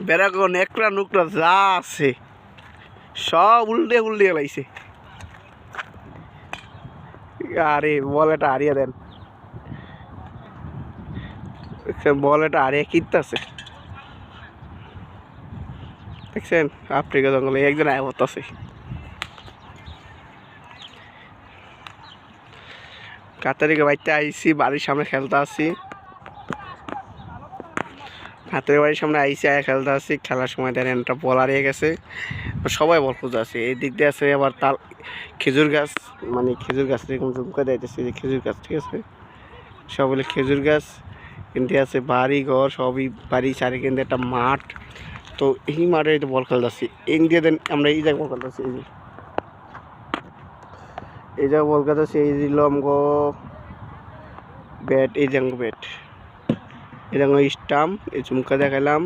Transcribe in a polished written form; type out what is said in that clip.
বেড়াকো নেকড়া নুকড়া যা আছে সব উল্টে উল্টে গেলাইছে। আরে বল এটা হারিয়ে দেন, বল এটা হারিয়ে কিনতেছে দেখছেন। আফ্রিকা জঙ্গলে একজন আয় হতাছে। কাতারিকে বাড়িতে আইসি, বাড়ির সামনে খেলতে আসি, হাতের বাড়ির সামনে আইসি আয় খেলতে আসি। খেলার সময় দেখেন একটা বল হারিয়ে গেছে, সবাই বল খুঁজে আছে। এই দিক দিয়ে আছে আবার তাল খেজুর গাছ, মানে খেজুর গাছ এরকম জুমকা দিতেছে যে খেজুর গাছ, ঠিক আছে, সব বলে খেজুর গাছ। কিন্তু আছে বাড়ি ঘর সবই, বাড়ি চারি কিন্তু একটা মাঠ। তো এই মাঠে তো বল খেলতেছি। ইন্ডিয়া দেন আমরা এই জায়গায় বল খেলতেছি, এই জায়গায় বল খেলতেছি। এই দিল আমগো ব্যাট, এই যে ব্যাট, এই যে স্টাম্প, এই চুমকা দেখালাম।